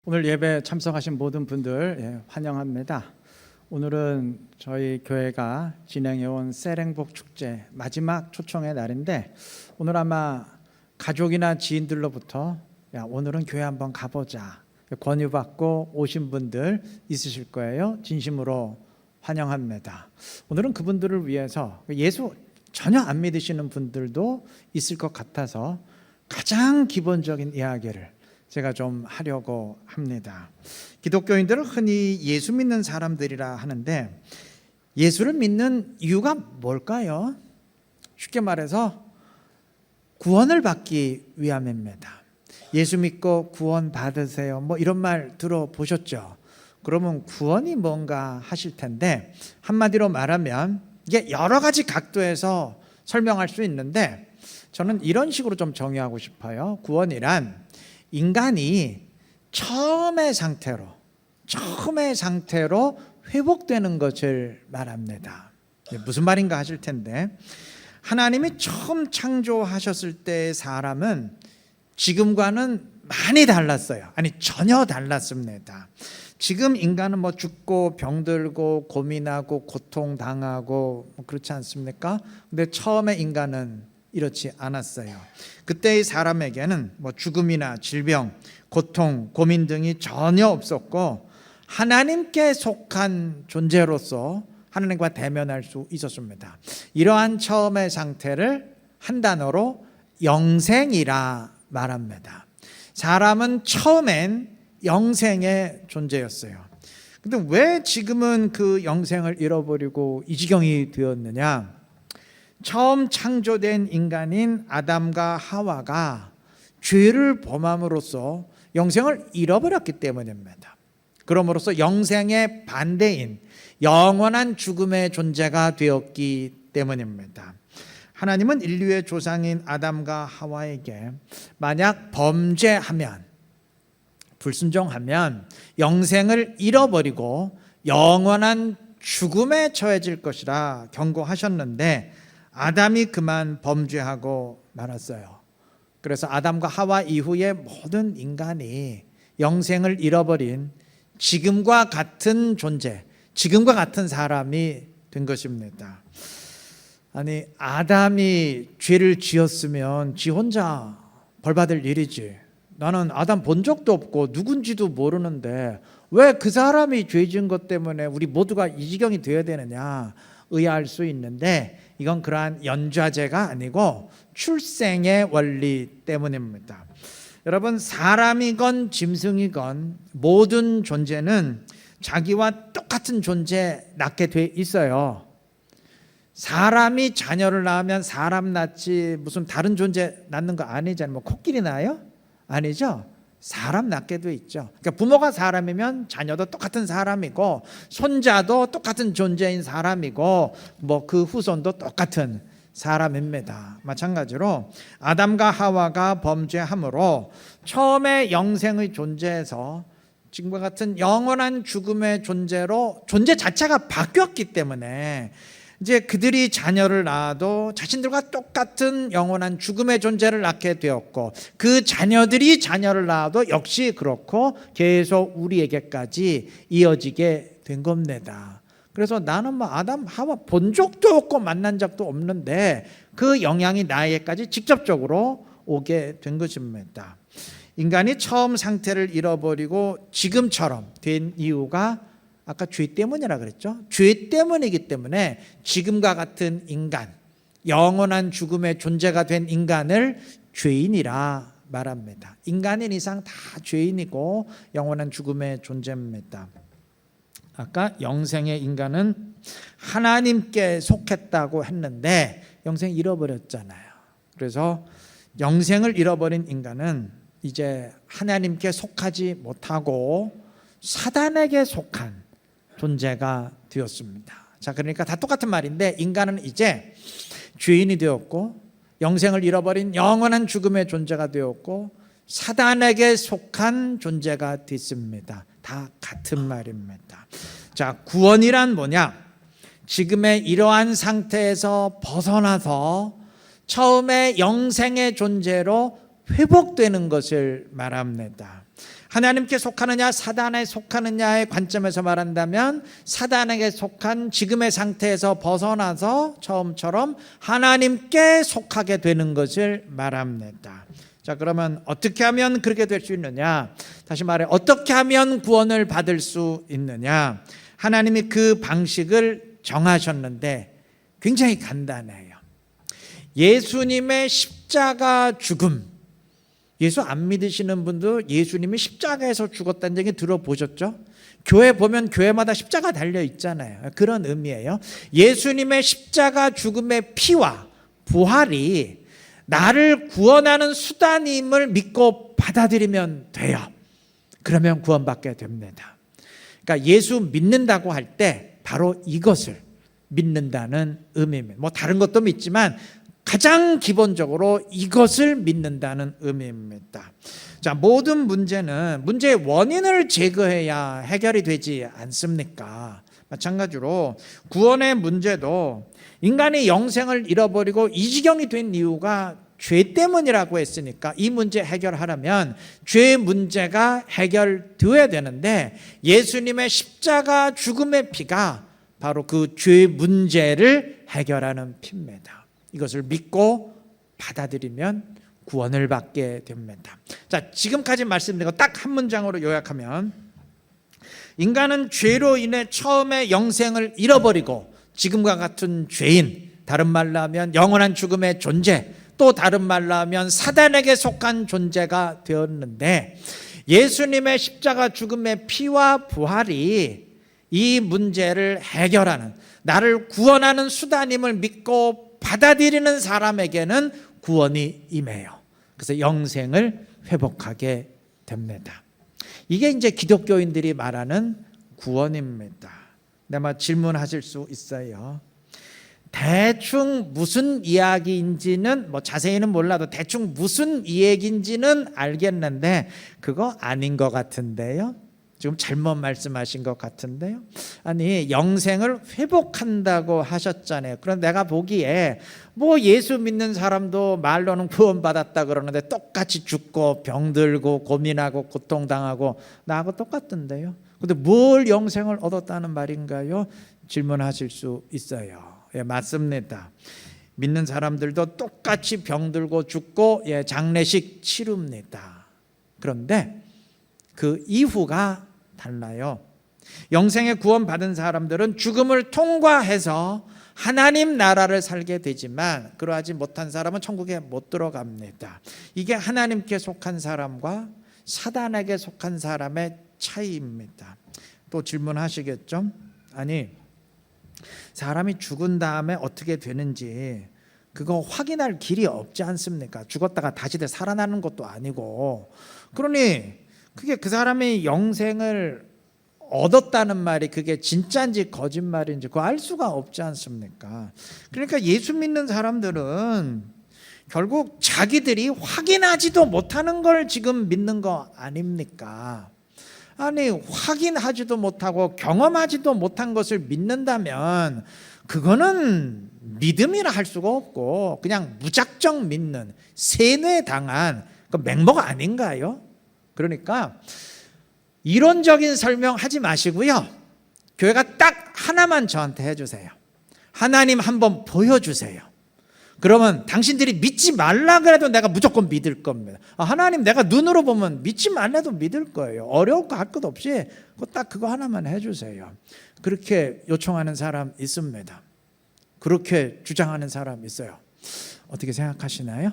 오늘 예배 참석하신 모든 분들 환영합니다. 오늘은 저희 교회가 진행해온 셀행복 축제 마지막 초청의 날인데, 오늘 아마 가족이나 지인들로부터 오늘은 교회 한번 가보자 권유받고 오신 분들 있으실 거예요. 진심으로 환영합니다. 오늘은 그분들을 위해서 예수 전혀 안 믿으시는 분들도 있을 것 같아서 가장 기본적인 이야기를 제가 좀 하려고 합니다. 기독교인들은 흔히 예수 믿는 사람들이라 하는데, 예수를 믿는 이유가 뭘까요? 쉽게 말해서 구원을 받기 위함입니다. 예수 믿고 구원 받으세요, 이런 말 들어보셨죠? 그러면 구원이 뭔가 하실 텐데, 한마디로 말하면 이게 여러 가지 각도에서 설명할 수 있는데, 저는 이런 식으로 좀 정의하고 싶어요. 구원이란 인간이 처음의 상태로 회복되는 것을 말합니다. 무슨 말인가 하실 텐데, 하나님이 처음 창조하셨을 때의 사람은 지금과는 많이 달랐어요. 아니, 전혀 달랐습니다. 지금 인간은 죽고 병들고 고민하고 고통당하고 그렇지 않습니까? 근데 처음에 인간은 이렇지 않았어요. 그때의 사람에게는 죽음이나 질병, 고통, 고민 등이 전혀 없었고, 하나님께 속한 존재로서 하나님과 대면할 수 있었습니다. 이러한 처음의 상태를 한 단어로 영생이라 말합니다. 사람은 처음엔 영생의 존재였어요. 근데 왜 지금은 그 영생을 잃어버리고 이 지경이 되었느냐? 처음 창조된 인간인 아담과 하와가 죄를 범함으로써 영생을 잃어버렸기 때문입니다. 그러므로써 영생의 반대인 영원한 죽음의 존재가 되었기 때문입니다. 하나님은 인류의 조상인 아담과 하와에게 만약 범죄하면, 불순종하면 영생을 잃어버리고 영원한 죽음에 처해질 것이라 경고하셨는데, 아담이 그만 범죄하고 말았어요. 그래서 아담과 하와 이후에 모든 인간이 영생을 잃어버린 지금과 같은 존재, 지금과 같은 사람이 된 것입니다. 아니, 아담이 죄를 지었으면 지 혼자 벌받을 일이지. 나는 아담 본 적도 없고 누군지도 모르는데 왜 그 사람이 죄 지은 것 때문에 우리 모두가 이 지경이 되어야 되느냐 의아할 수 있는데, 이건 그러한 연좌제가 아니고 출생의 원리 때문입니다. 여러분, 사람이건 짐승이건 모든 존재는 자기와 똑같은 존재 낳게 돼 있어요. 사람이 자녀를 낳으면 사람 낳지 무슨 다른 존재 낳는 거 아니잖아요. 코끼리 낳아요? 아니죠. 사람 낳게 돼 있죠. 그러니까 부모가 사람이면 자녀도 똑같은 사람이고, 손자도 똑같은 존재인 사람이고, 그 후손도 똑같은 사람입니다. 마찬가지로 아담과 하와가 범죄함으로 처음에 영생의 존재에서 지금과 같은 영원한 죽음의 존재로 존재 자체가 바뀌었기 때문에, 이제 그들이 자녀를 낳아도 자신들과 똑같은 영원한 죽음의 존재를 낳게 되었고, 그 자녀들이 자녀를 낳아도 역시 그렇고 계속 우리에게까지 이어지게 된 겁니다. 그래서 나는 아담, 하와 본 적도 없고 만난 적도 없는데 그 영향이 나에게까지 직접적으로 오게 된 것입니다. 인간이 처음 상태를 잃어버리고 지금처럼 된 이유가 아까 죄 때문이라 그랬죠. 죄 때문이기 때문에 지금과 같은 인간, 영원한 죽음의 존재가 된 인간을 죄인이라 말합니다. 인간인 이상 다 죄인이고 영원한 죽음의 존재입니다. 아까 영생의 인간은 하나님께 속했다고 했는데 영생 잃어버렸잖아요. 그래서 영생을 잃어버린 인간은 이제 하나님께 속하지 못하고 사단에게 속한 존재가 되었습니다. 자, 그러니까 다 똑같은 말인데, 인간은 이제 죄인이 되었고 영생을 잃어버린 영원한 죽음의 존재가 되었고 사단에게 속한 존재가 됐습니다. 다 같은 말입니다. 자, 구원이란 뭐냐? 지금의 이러한 상태에서 벗어나서 처음에 영생의 존재로 회복되는 것을 말합니다. 하나님께 속하느냐 사단에 속하느냐의 관점에서 말한다면 사단에게 속한 지금의 상태에서 벗어나서 처음처럼 하나님께 속하게 되는 것을 말합니다. 자, 그러면 어떻게 하면 그렇게 될 수 있느냐? 다시 말해, 어떻게 하면 구원을 받을 수 있느냐? 하나님이 그 방식을 정하셨는데 굉장히 간단해요. 예수님의 십자가 죽음. 예수 안 믿으시는 분도 예수님이 십자가에서 죽었다는 얘기 들어보셨죠? 교회 보면 교회마다 십자가 달려 있잖아요. 그런 의미예요. 예수님의 십자가 죽음의 피와 부활이 나를 구원하는 수단임을 믿고 받아들이면 돼요. 그러면 구원받게 됩니다. 그러니까 예수 믿는다고 할 때 바로 이것을 믿는다는 의미입니다. 뭐 다른 것도 믿지만 가장 기본적으로 이것을 믿는다는 의미입니다. 자, 모든 문제의 원인을 제거해야 해결이 되지 않습니까? 마찬가지로 구원의 문제도 인간이 영생을 잃어버리고 이 지경이 된 이유가 죄 때문이라고 했으니까 이 문제 해결하려면 죄 문제가 해결되어야 되는데 예수님의 십자가 죽음의 피가 바로 그 죄 문제를 해결하는 피입니다. 이것을 믿고 받아들이면 구원을 받게 됩니다. 자, 지금까지 말씀드린 거 딱 한 문장으로 요약하면 인간은 죄로 인해 처음에 영생을 잃어버리고 지금과 같은 죄인, 다른 말로 하면 영원한 죽음의 존재, 또 다른 말로 하면 사단에게 속한 존재가 되었는데 예수님의 십자가 죽음의 피와 부활이 이 문제를 해결하는, 나를 구원하는 수단임을 믿고 받아들이는 사람에게는 구원이 임해요. 그래서 영생을 회복하게 됩니다. 이게 이제 기독교인들이 말하는 구원입니다. 근데 아마 질문하실 수 있어요. 대충 무슨 이야기인지는 뭐 자세히는 몰라도 대충 무슨 얘기인지는 알겠는데 그거 아닌 것 같은데요. 지금 잘못 말씀하신 것 같은데요. 아니, 영생을 회복한다고 하셨잖아요. 그런데 내가 보기에 뭐 예수 믿는 사람도 말로는 구원받았다 그러는데 똑같이 죽고 병들고 고민하고 고통당하고 나하고 똑같던데요. 근데 뭘 영생을 얻었다는 말인가요? 질문하실 수 있어요. 예, 맞습니다. 믿는 사람들도 똑같이 병들고 죽고 장례식 치릅니다. 그런데 그 이후가 달라요. 영생의 구원받은 사람들은 죽음을 통과해서 하나님 나라를 살게 되지만 그러하지 못한 사람은 천국에 못 들어갑니다. 이게 하나님께 속한 사람과 사단에게 속한 사람의 차이입니다. 또 질문하시겠죠? 아니, 사람이 죽은 다음에 어떻게 되는지 그거 확인할 길이 없지 않습니까? 죽었다가 다시 살아나는 것도 아니고. 그러니 그게 그 사람이 영생을 얻었다는 말이 그게 진짜인지 거짓말인지 그거 알 수가 없지 않습니까? 그러니까 예수 믿는 사람들은 결국 자기들이 확인하지도 못하는 걸 지금 믿는 거 아닙니까? 아니, 확인하지도 못하고 경험하지도 못한 것을 믿는다면 그거는 믿음이라 할 수가 없고 그냥 무작정 믿는 세뇌당한 그 맹목 아닌가요? 그러니까 이론적인 설명하지 마시고요. 교회가 딱 하나만 저한테 해주세요. 하나님 한번 보여주세요. 그러면 당신들이 믿지 말라 그래도 내가 무조건 믿을 겁니다. 하나님 내가 눈으로 보면 믿지 말래도 믿을 거예요. 어려울 거 할 것 없이 딱 그거 하나만 해주세요. 그렇게 요청하는 사람 있습니다. 그렇게 주장하는 사람 있어요. 어떻게 생각하시나요?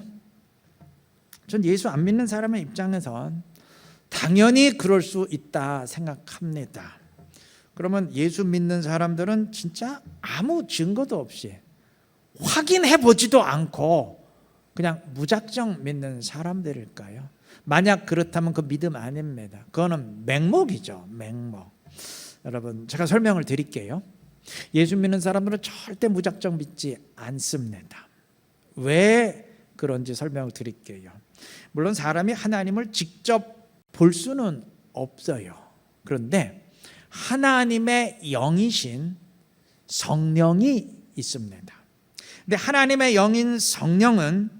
전 예수 안 믿는 사람의 입장에선 당연히 그럴 수 있다 생각합니다. 그러면 예수 믿는 사람들은 진짜 아무 증거도 없이 확인해 보지도 않고 그냥 무작정 믿는 사람들일까요? 만약 그렇다면 그 믿음 아닙니다. 그거는 맹목이죠. 맹목. 여러분, 제가 설명을 드릴게요. 예수 믿는 사람들은 절대 무작정 믿지 않습니다. 왜 그런지 설명을 드릴게요. 물론 사람이 하나님을 직접 볼 수는 없어요. 그런데 하나님의 영이신 성령이 있습니다. 근데 하나님의 영인 성령은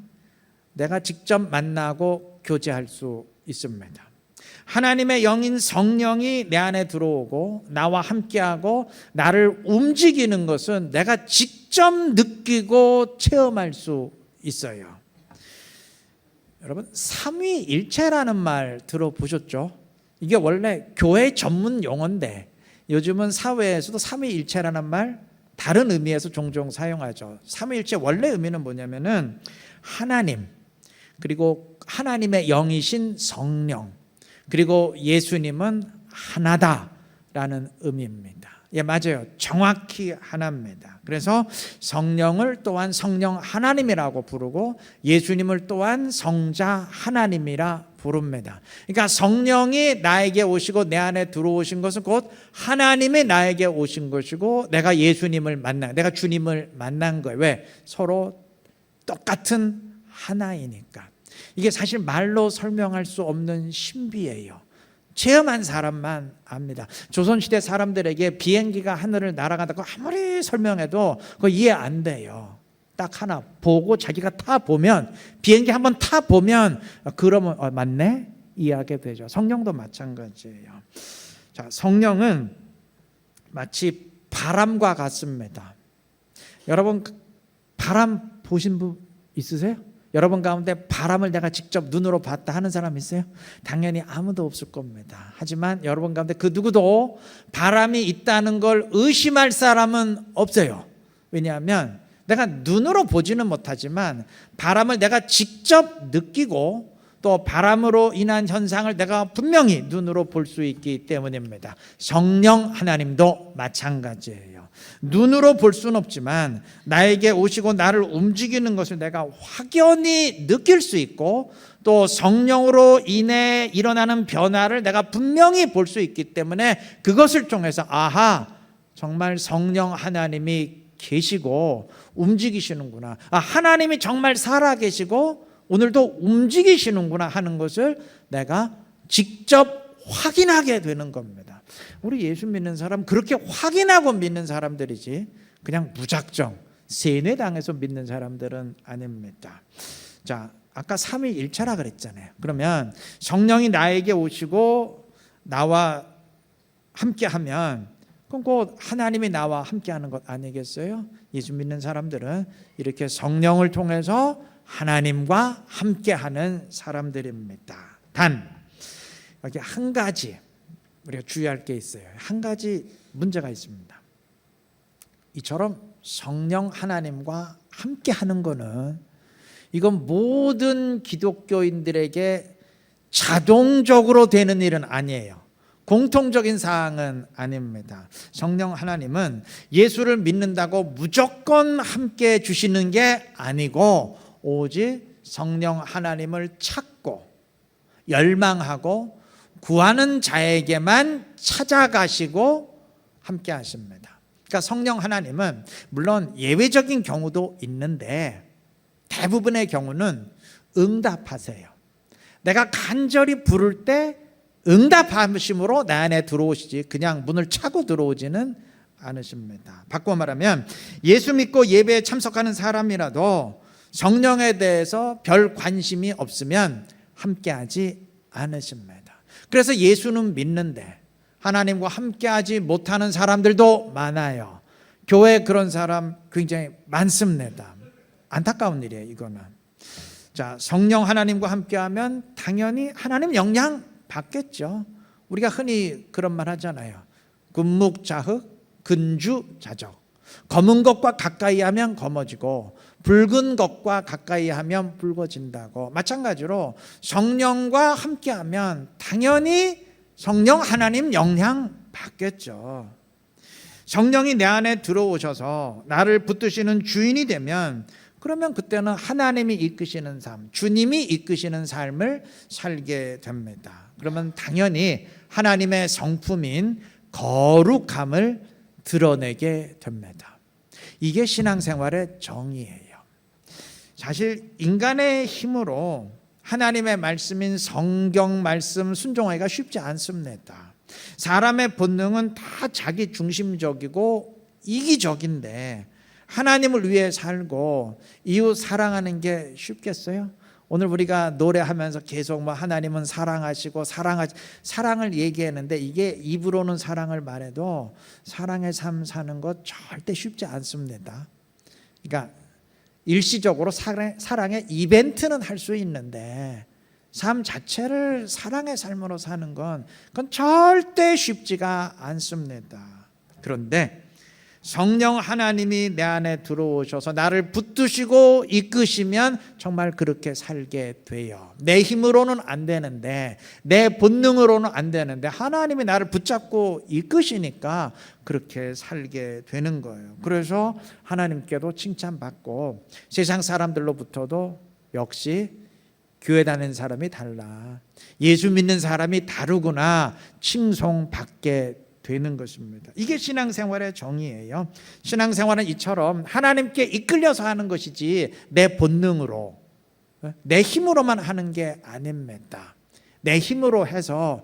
내가 직접 만나고 교제할 수 있습니다. 하나님의 영인 성령이 내 안에 들어오고 나와 함께하고 나를 움직이는 것은 내가 직접 느끼고 체험할 수 있어요. 여러분, 삼위일체라는 말 들어보셨죠? 이게 원래 교회 전문 용어인데 요즘은 사회에서도 삼위일체라는 말 다른 의미에서 종종 사용하죠. 삼위일체 원래 의미는 뭐냐면은 하나님, 그리고 하나님의 영이신 성령, 그리고 예수님은 하나다라는 의미입니다. 예, 맞아요. 정확히 하나입니다. 그래서 성령을 또한 성령 하나님이라고 부르고 예수님을 또한 성자 하나님이라 부릅니다. 그러니까 성령이 나에게 오시고 내 안에 들어오신 것은 곧 하나님이 나에게 오신 것이고 내가 예수님을 내가 주님을 만난 거예요. 왜? 서로 똑같은 하나이니까. 이게 사실 말로 설명할 수 없는 신비예요. 체험한 사람만 압니다. 조선시대 사람들에게 비행기가 하늘을 날아간다고 아무리 설명해도 그거 이해 안 돼요. 딱 하나 보고 자기가 타보면, 비행기 한번 타보면 그러면 맞네? 이해하게 되죠. 성령도 마찬가지예요. 자, 성령은 마치 바람과 같습니다. 여러분, 바람 보신 분 있으세요? 여러분 가운데 바람을 내가 직접 눈으로 봤다 하는 사람 있어요? 당연히 아무도 없을 겁니다. 하지만 여러분 가운데 그 누구도 바람이 있다는 걸 의심할 사람은 없어요. 왜냐하면 내가 눈으로 보지는 못하지만 바람을 내가 직접 느끼고 또 바람으로 인한 현상을 내가 분명히 눈으로 볼 수 있기 때문입니다. 성령 하나님도 마찬가지예요. 눈으로 볼 수는 없지만 나에게 오시고 나를 움직이는 것을 내가 확연히 느낄 수 있고 또 성령으로 인해 일어나는 변화를 내가 분명히 볼 수 있기 때문에 그것을 통해서 아하, 정말 성령 하나님이 계시고 움직이시는구나. 하나님이 정말 살아계시고 오늘도 움직이시는구나 하는 것을 내가 직접 확인하게 되는 겁니다. 우리 예수 믿는 사람 그렇게 확인하고 믿는 사람들이지 그냥 무작정 세뇌당해서 믿는 사람들은 아닙니다. 자, 아까 삼위일체라 그랬잖아요. 그러면 성령이 나에게 오시고 나와 함께하면 그럼 곧 하나님이 나와 함께하는 것 아니겠어요? 예수 믿는 사람들은 이렇게 성령을 통해서 하나님과 함께하는 사람들입니다. 단 여기 한 가지 우리가 주의할 게 있어요. 한 가지 문제가 있습니다. 이처럼 성령 하나님과 함께하는 거는 이건 모든 기독교인들에게 자동적으로 되는 일은 아니에요. 공통적인 사항은 아닙니다. 성령 하나님은 예수를 믿는다고 무조건 함께 주시는 게 아니고 오직 성령 하나님을 찾고 열망하고 구하는 자에게만 찾아가시고 함께 하십니다. 그러니까 성령 하나님은 물론 예외적인 경우도 있는데 대부분의 경우는 응답하세요. 내가 간절히 부를 때 응답하심으로 내 안에 들어오시지 그냥 문을 차고 들어오지는 않으십니다. 바꿔 말하면 예수 믿고 예배에 참석하는 사람이라도 성령에 대해서 별 관심이 없으면 함께하지 않으십니다. 그래서 예수는 믿는데 하나님과 함께하지 못하는 사람들도 많아요. 교회에 그런 사람 굉장히 많습니다. 안타까운 일이에요, 이거는. 자, 성령 하나님과 함께하면 당연히 하나님 영향 받겠죠. 우리가 흔히 그런 말 하잖아요. 금묵자흑, 근주자적. 검은 것과 가까이 하면 검어지고 붉은 것과 가까이 하면 붉어진다고. 마찬가지로 성령과 함께하면 당연히 성령 하나님 영향 받겠죠. 성령이 내 안에 들어오셔서 나를 붙드시는 주인이 되면 그러면 그때는 하나님이 이끄시는 삶, 주님이 이끄시는 삶을 살게 됩니다. 그러면 당연히 하나님의 성품인 거룩함을 드러내게 됩니다. 이게 신앙생활의 정의예요. 사실 인간의 힘으로 하나님의 말씀인 성경 말씀 순종하기가 쉽지 않습니다. 사람의 본능은 다 자기 중심적이고 이기적인데 하나님을 위해 살고 이웃 사랑하는 게 쉽겠어요? 오늘 우리가 노래하면서 계속 뭐 하나님은 사랑하시고 사랑을 얘기했는데 이게 입으로는 사랑을 말해도 사랑의 삶 사는 것 절대 쉽지 않습니다. 그러니까 일시적으로 사랑의 이벤트는 할 수 있는데 삶 자체를 사랑의 삶으로 사는 그건 절대 쉽지가 않습니다. 그런데 성령 하나님이 내 안에 들어오셔서 나를 붙드시고 이끄시면 정말 그렇게 살게 돼요. 내 힘으로는 안 되는데, 내 본능으로는 안 되는데 하나님이 나를 붙잡고 이끄시니까 그렇게 살게 되는 거예요. 그래서 하나님께도 칭찬받고 세상 사람들로부터도 역시 교회 다니는 사람이 달라, 예수 믿는 사람이 다르구나 칭송받게 되는 것입니다. 이게 신앙생활의 정의예요. 신앙생활은 이처럼 하나님께 이끌려서 하는 것이지 내 본능으로, 내 힘으로만 하는 게 아닙니다. 내 힘으로 해서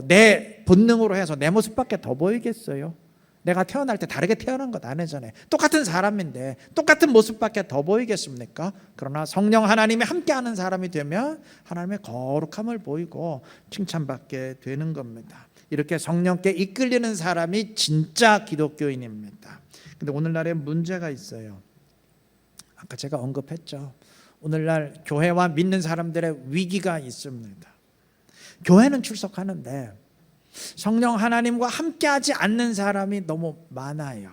내 본능으로 해서 내 모습밖에 더 보이겠어요? 내가 태어날 때 다르게 태어난 것 아니잖아요. 똑같은 사람인데 똑같은 모습밖에 더 보이겠습니까? 그러나 성령 하나님이 함께하는 사람이 되면 하나님의 거룩함을 보이고 칭찬받게 되는 겁니다. 이렇게 성령께 이끌리는 사람이 진짜 기독교인입니다. 근데 오늘날에 문제가 있어요. 아까 제가 언급했죠. 오늘날 교회와 믿는 사람들의 위기가 있습니다. 교회는 출석하는데 성령 하나님과 함께하지 않는 사람이 너무 많아요.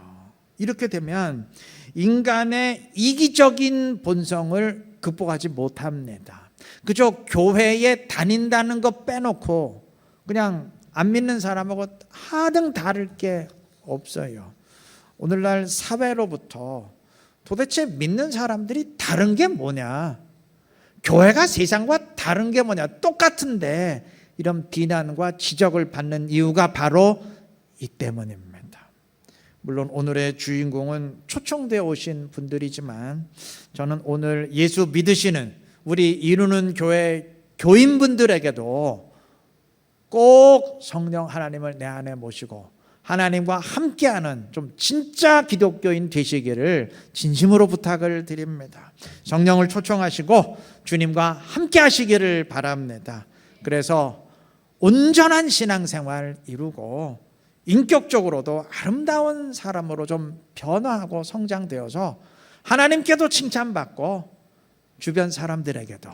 이렇게 되면 인간의 이기적인 본성을 극복하지 못합니다. 그저 교회에 다닌다는 거 빼놓고 그냥 안 믿는 사람하고 하등 다를 게 없어요. 오늘날 사회로부터 도대체 믿는 사람들이 다른 게 뭐냐, 교회가 세상과 다른 게 뭐냐, 똑같은데 이런 비난과 지적을 받는 이유가 바로 이 때문입니다. 물론 오늘의 주인공은 초청되어 오신 분들이지만 저는 오늘 예수 믿으시는 우리 이루는 교회 교인분들에게도 꼭 성령 하나님을 내 안에 모시고 하나님과 함께하는 좀 진짜 기독교인 되시기를 진심으로 부탁을 드립니다. 성령을 초청하시고 주님과 함께 하시기를 바랍니다. 그래서 온전한 신앙생활 이루고 인격적으로도 아름다운 사람으로 좀 변화하고 성장되어서 하나님께도 칭찬받고 주변 사람들에게도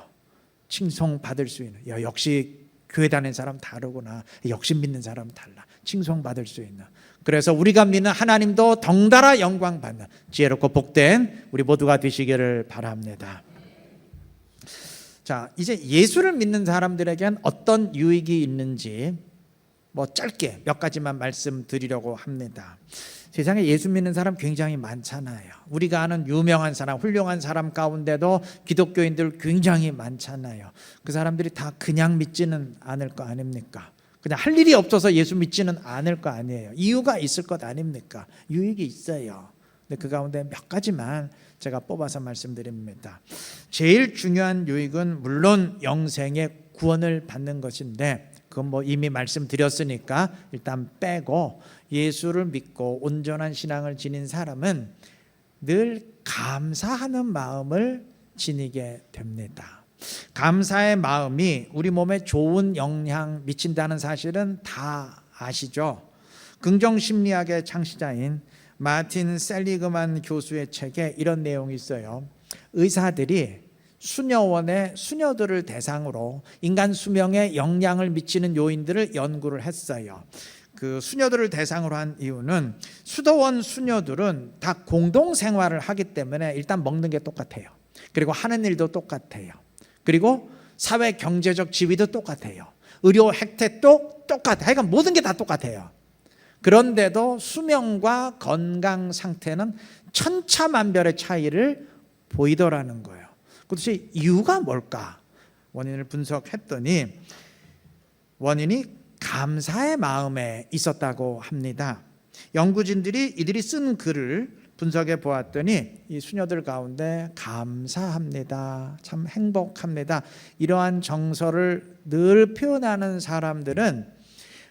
칭송받을 수 있는, 역시 교회 다니는 사람 다르구나, 역시 믿는 사람 달라, 칭송받을 수 있는, 그래서 우리가 믿는 하나님도 덩달아 영광받는 지혜롭고 복된 우리 모두가 되시기를 바랍니다. 자, 이제 예수를 믿는 사람들에겐 어떤 유익이 있는지 짧게 몇 가지만 말씀드리려고 합니다. 세상에 예수 믿는 사람 굉장히 많잖아요. 우리가 아는 유명한 사람, 훌륭한 사람 가운데도 기독교인들 굉장히 많잖아요. 그 사람들이 다 그냥 믿지는 않을 거 아닙니까? 그냥 할 일이 없어서 예수 믿지는 않을 거 아니에요. 이유가 있을 것 아닙니까? 유익이 있어요. 근데 그 가운데 몇 가지만 제가 뽑아서 말씀드립니다. 제일 중요한 유익은 물론 영생의 구원을 받는 것인데 그건 이미 말씀드렸으니까 일단 빼고, 예수를 믿고 온전한 신앙을 지닌 사람은 늘 감사하는 마음을 지니게 됩니다. 감사의 마음이 우리 몸에 좋은 영향 미친다는 사실은 다 아시죠? 긍정심리학의 창시자인 마틴 셀리그만 교수의 책에 이런 내용이 있어요. 의사들이 수녀원의 수녀들을 대상으로 인간 수명에 영향을 미치는 요인들을 연구를 했어요. 그 수녀들을 대상으로 한 이유는 수도원 수녀들은 다 공동생활을 하기 때문에 일단 먹는 게 똑같아요. 그리고 하는 일도 똑같아요. 그리고 사회 경제적 지위도 똑같아요. 의료 혜택도 똑같아요. 하여간 모든 게 다 똑같아요. 그런데도 수명과 건강 상태는 천차만별의 차이를 보이더라는 거예요. 도대체 이유가 뭘까? 원인을 분석했더니 원인이 감사의 마음에 있었다고 합니다. 연구진들이 이들이 쓴 글을 분석해 보았더니 이 수녀들 가운데 감사합니다, 참 행복합니다, 이러한 정서를 늘 표현하는 사람들은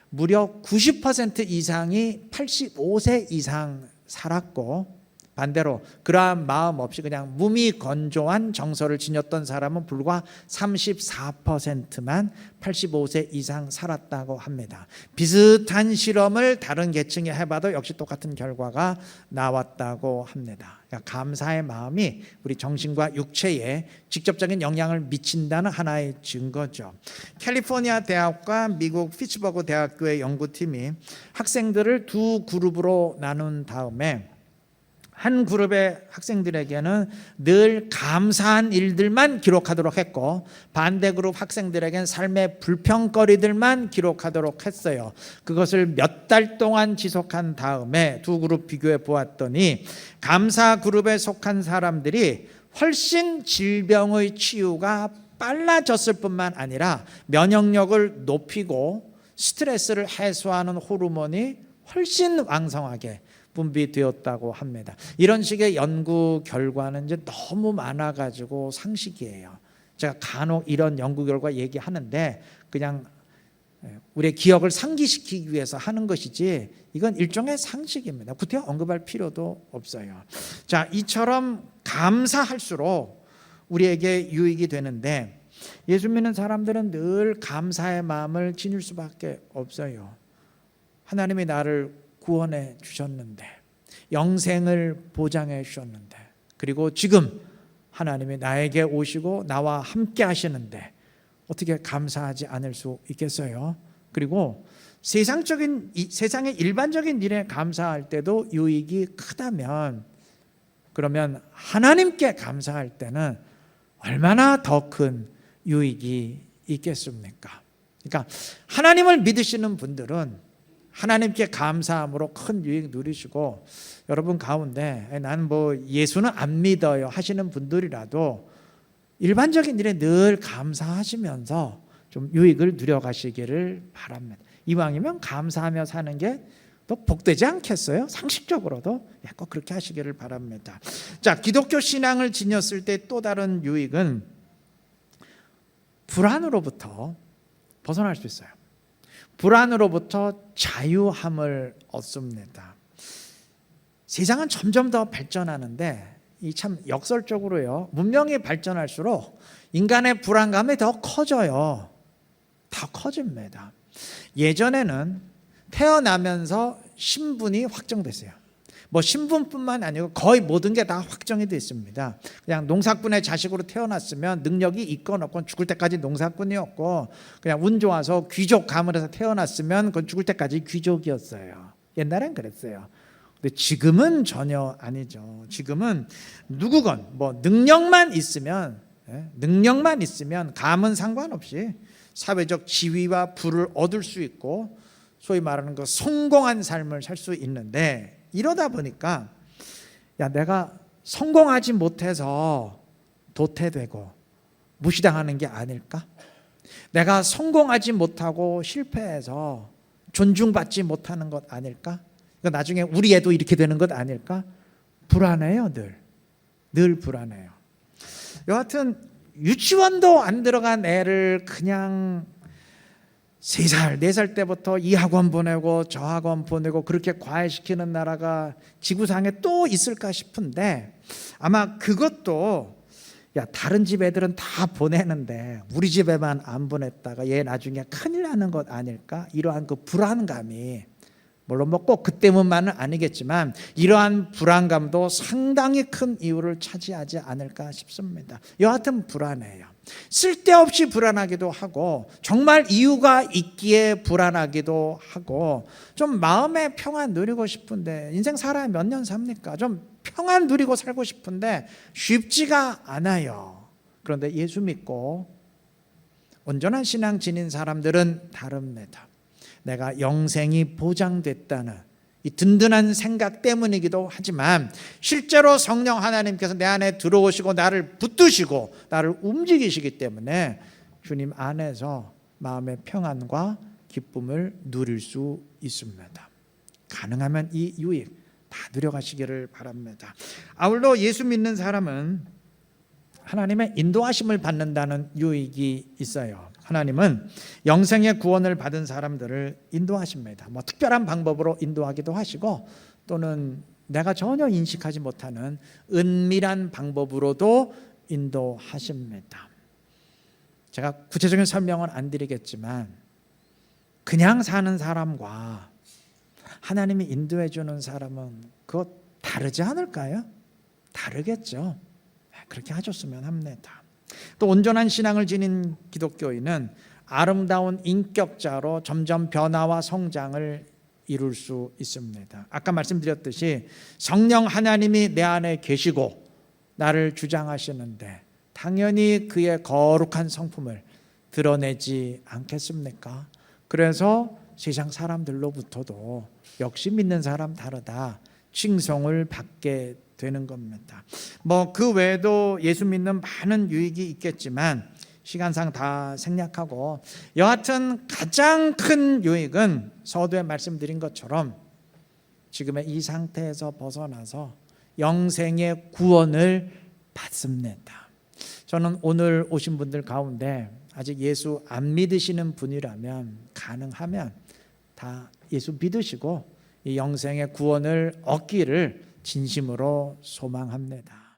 무려 90% 이상이 85세 이상 살았고 반대로 그러한 마음 없이 그냥 무미건조한 정서를 지녔던 사람은 불과 34%만 85세 이상 살았다고 합니다. 비슷한 실험을 다른 계층에 해봐도 역시 똑같은 결과가 나왔다고 합니다. 그러니까 감사의 마음이 우리 정신과 육체에 직접적인 영향을 미친다는 하나의 증거죠. 캘리포니아 대학과 미국 피츠버그 대학교의 연구팀이 학생들을 두 그룹으로 나눈 다음에 한 그룹의 학생들에게는 늘 감사한 일들만 기록하도록 했고 반대 그룹 학생들에게는 삶의 불평거리들만 기록하도록 했어요. 그것을 몇 달 동안 지속한 다음에 두 그룹 비교해 보았더니 감사 그룹에 속한 사람들이 훨씬 질병의 치유가 빨라졌을 뿐만 아니라 면역력을 높이고 스트레스를 해소하는 호르몬이 훨씬 왕성하게 분비되었다고 합니다. 이런 식의 연구 결과는 이제 너무 많아가지고 상식이에요. 제가 간혹 이런 연구 결과 얘기하는데 그냥 우리의 기억을 상기시키기 위해서 하는 것이지 이건 일종의 상식입니다. 구태여 언급할 필요도 없어요. 자, 이처럼 감사할수록 우리에게 유익이 되는데 예수 믿는 사람들은 늘 감사의 마음을 지닐 수밖에 없어요. 하나님이 나를 구원해 주셨는데 영생을 보장해 주셨는데 그리고 지금 하나님이 나에게 오시고 나와 함께 하시는데 어떻게 감사하지 않을 수 있겠어요? 그리고 세상의 일반적인 일에 감사할 때도 유익이 크다면 그러면 하나님께 감사할 때는 얼마나 더 큰 유익이 있겠습니까? 그러니까 하나님을 믿으시는 분들은 하나님께 감사함으로 큰 유익 누리시고 여러분 가운데 난 예수는 안 믿어요 하시는 분들이라도 일반적인 일에 늘 감사하시면서 좀 유익을 누려가시기를 바랍니다. 이왕이면 감사하며 사는 게 더 복되지 않겠어요? 상식적으로도 꼭 그렇게 하시기를 바랍니다. 자, 기독교 신앙을 지녔을 때 또 다른 유익은 불안으로부터 벗어날 수 있어요. 불안으로부터 자유함을 얻습니다. 세상은 점점 더 발전하는데 이 참 역설적으로요. 문명이 발전할수록 인간의 불안감이 더 커져요. 더 커집니다. 예전에는 태어나면서 신분이 확정됐어요. 신분뿐만 아니고 거의 모든 게 다 확정이 됐습니다. 그냥 농사꾼의 자식으로 태어났으면 능력이 있건 없건 죽을 때까지 농사꾼이었고 그냥 운 좋아서 귀족 가문에서 태어났으면 그건 죽을 때까지 귀족이었어요. 옛날엔 그랬어요. 근데 지금은 전혀 아니죠. 지금은 누구건 능력만 있으면 가문 상관없이 사회적 지위와 부를 얻을 수 있고 소위 말하는 그 성공한 삶을 살 수 있는데 이러다 보니까 내가 성공하지 못해서 도태되고 무시당하는 게 아닐까? 내가 성공하지 못하고 실패해서 존중받지 못하는 것 아닐까? 나중에 우리 애도 이렇게 되는 것 아닐까? 불안해요. 늘 불안해요. 여하튼 유치원도 안 들어간 애를 그냥 3살, 4살 때부터 이 학원 보내고 저 학원 보내고 그렇게 과외시키는 나라가 지구상에 또 있을까 싶은데 아마 그것도 다른 집 애들은 다 보내는데 우리 집에만 안 보냈다가 얘 나중에 큰일 나는 것 아닐까? 이러한 그 불안감이 물론 꼭 그 때문만은 아니겠지만 이러한 불안감도 상당히 큰 이유를 차지하지 않을까 싶습니다. 여하튼 불안해요. 쓸데없이 불안하기도 하고 정말 이유가 있기에 불안하기도 하고 좀 마음의 평안 누리고 싶은데 인생 살아야 몇 년 삽니까? 좀 평안 누리고 살고 싶은데 쉽지가 않아요. 그런데 예수 믿고 온전한 신앙 지닌 사람들은 다릅니다. 내가 영생이 보장됐다는 이 든든한 생각 때문이기도 하지만 실제로 성령 하나님께서 내 안에 들어오시고 나를 붙드시고 나를 움직이시기 때문에 주님 안에서 마음의 평안과 기쁨을 누릴 수 있습니다. 가능하면 이 유익 다 누려가시기를 바랍니다. 아울러 예수 믿는 사람은 하나님의 인도하심을 받는다는 유익이 있어요. 하나님은 영생의 구원을 받은 사람들을 인도하십니다. 특별한 방법으로 인도하기도 하시고 또는 내가 전혀 인식하지 못하는 은밀한 방법으로도 인도하십니다. 제가 구체적인 설명은 안 드리겠지만 그냥 사는 사람과 하나님이 인도해 주는 사람은 그거 다르지 않을까요? 다르겠죠. 그렇게 하셨으면 합니다. 또 온전한 신앙을 지닌 기독교인은 아름다운 인격자로 점점 변화와 성장을 이룰 수 있습니다. 아까 말씀드렸듯이 성령 하나님이 내 안에 계시고 나를 주장하시는데 당연히 그의 거룩한 성품을 드러내지 않겠습니까? 그래서 세상 사람들로부터도 역시 믿는 사람 다르다 칭송을 받게 되는 겁니다. 그 외에도 예수 믿는 많은 유익이 있겠지만 시간상 다 생략하고, 여하튼 가장 큰 유익은 서두에 말씀드린 것처럼 지금의 이 상태에서 벗어나서 영생의 구원을 받습니다. 저는 오늘 오신 분들 가운데 아직 예수 안 믿으시는 분이라면 가능하면 다 예수 믿으시고 이 영생의 구원을 얻기를 진심으로 소망합니다.